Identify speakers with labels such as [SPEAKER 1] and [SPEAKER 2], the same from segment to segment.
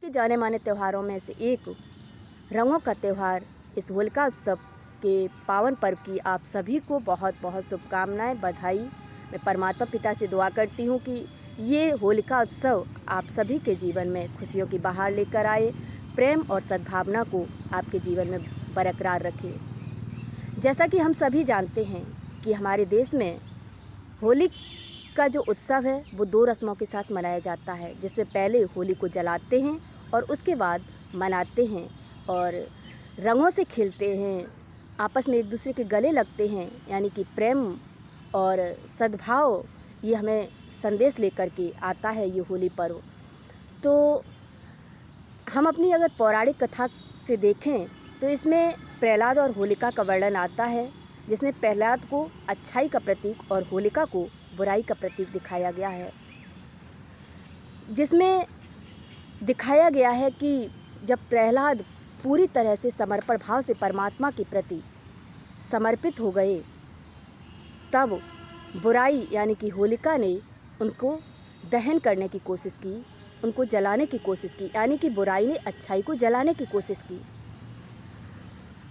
[SPEAKER 1] के जाने माने त्योहारों में से एक रंगों का त्यौहार इस होलिका उत्सव के पावन पर्व की आप सभी को बहुत बहुत शुभकामनाएं, बधाई। मैं परमात्मा पिता से दुआ करती हूँ कि ये होलिका उत्सव आप सभी के जीवन में खुशियों की बहार लेकर आए, प्रेम और सद्भावना को आपके जीवन में बरकरार रखे। जैसा कि हम सभी जानते हैं कि हमारे देश में होली का जो उत्सव है वो 2 रस्मों के साथ मनाया जाता है, जिसमें पहले होली को जलाते हैं और उसके बाद मनाते हैं और रंगों से खेलते हैं, आपस में एक दूसरे के गले लगते हैं, यानी कि प्रेम और सद्भाव ये हमें संदेश लेकर के आता है ये होली पर्व। तो हम अपनी अगर पौराणिक कथा से देखें तो इसमें प्रहलाद और होलिका का वर्णन आता है, जिसमें प्रहलाद को अच्छाई का प्रतीक और होलिका को बुराई का प्रतीक दिखाया गया है। जिसमें दिखाया गया है कि जब प्रहलाद पूरी तरह से समर्पण भाव से परमात्मा के प्रति समर्पित हो गए, तब बुराई यानी कि होलिका ने उनको दहन करने की कोशिश की, उनको जलाने की कोशिश की, यानी कि बुराई ने अच्छाई को जलाने की कोशिश की।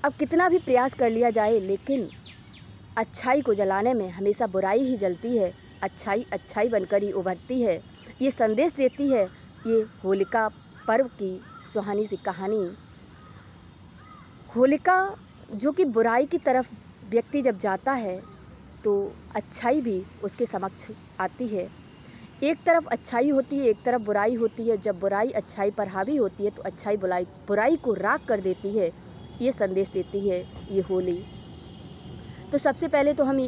[SPEAKER 1] अब कितना भी प्रयास कर लिया जाए, लेकिन अच्छाई को जलाने में हमेशा बुराई ही जलती है, अच्छाई अच्छाई बनकर ही उभरती है। ये संदेश देती है ये होलिका पर्व की सुहानी सी कहानी। होलिका जो कि बुराई की तरफ व्यक्ति जब जाता है तो अच्छाई भी उसके समक्ष आती है। एक तरफ अच्छाई होती है, एक तरफ बुराई होती है। जब बुराई अच्छाई पर हावी होती है तो अच्छाई बुराई को राख कर देती है। ये संदेश देती है ये होली। तो सबसे पहले तो हम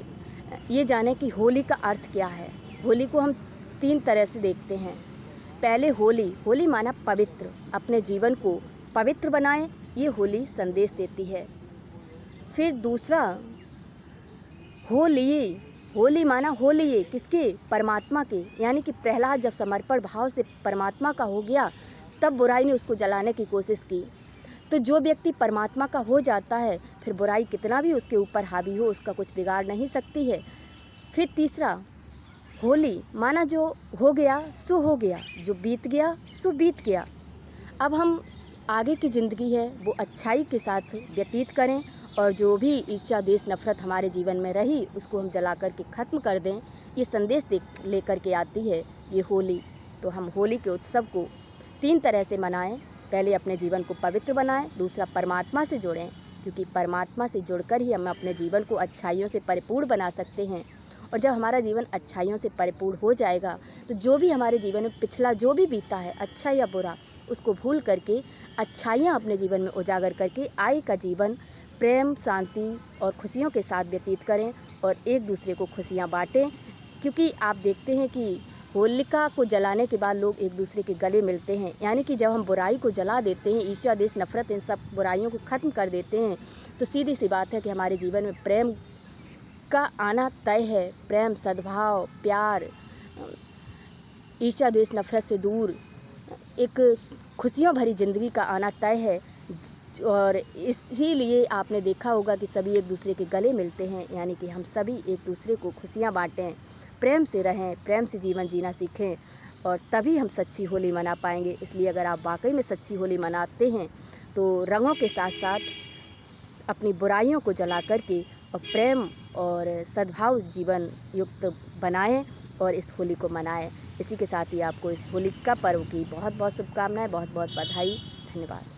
[SPEAKER 1] ये जानें कि होली का अर्थ क्या है। होली को हम 3 तरह से देखते हैं। पहले होली माना पवित्र, अपने जीवन को पवित्र बनाएं, ये होली संदेश देती है। फिर दूसरा होली माना होली किसके? परमात्मा के, यानी कि प्रहलाद जब समर्पण भाव से परमात्मा का हो गया तब बुराई ने उसको जलाने की कोशिश की। तो जो व्यक्ति परमात्मा का हो जाता है फिर बुराई कितना भी उसके ऊपर हावी हो उसका कुछ बिगाड़ नहीं सकती है। फिर तीसरा होली माना जो हो गया सो हो गया, जो बीत गया सो बीत गया। अब हम आगे की ज़िंदगी है वो अच्छाई के साथ व्यतीत करें और जो भी ईर्ष्या द्वेष नफ़रत हमारे जीवन में रही उसको हम जला कर के ख़त्म कर दें। ये संदेश लेकर के आती है ये होली। तो हम होली के उत्सव को 3 तरह से मनाएं। पहले अपने जीवन को पवित्र बनाएं, दूसरा परमात्मा से जुड़ें, क्योंकि परमात्मा से जुड़कर ही हम अपने जीवन को अच्छाइयों से परिपूर्ण बना सकते हैं। और जब हमारा जीवन अच्छाइयों से परिपूर्ण हो जाएगा तो जो भी हमारे जीवन में पिछला जो भी बीता है, अच्छा या बुरा, उसको भूल करके अच्छाइयाँ अपने जीवन में उजागर करके आगे का जीवन प्रेम, शांति और खुशियों के साथ व्यतीत करें और एक दूसरे को खुशियाँ बाँटें। क्योंकि आप देखते हैं कि होलिका को जलाने के बाद लोग एक दूसरे के गले मिलते हैं, यानी कि जब हम बुराई को जला देते हैं, ईर्ष्या द्वेष नफ़रत इन सब बुराइयों को ख़त्म कर देते हैं, तो सीधी सी बात है कि हमारे जीवन में प्रेम का आना तय है। प्रेम, सद्भाव, प्यार, ईर्ष्या द्वेष नफ़रत से दूर एक खुशियों भरी ज़िंदगी का आना तय है। और इसीलिए आपने देखा होगा कि सभी एक दूसरे के गले मिलते हैं, यानी कि हम सभी एक दूसरे को खुशियाँ बाँटें, प्रेम से रहें, प्रेम से जीवन जीना सीखें और तभी हम सच्ची होली मना पाएंगे। इसलिए अगर आप वाकई में सच्ची होली मनाते हैं तो रंगों के साथ साथ अपनी बुराइयों को जला करके और प्रेम और सद्भाव जीवन युक्त बनाएं और इस होली को मनाएं। इसी के साथ ही आपको इस होली का पर्व की बहुत बहुत शुभकामनाएं, बहुत बहुत बधाई। धन्यवाद।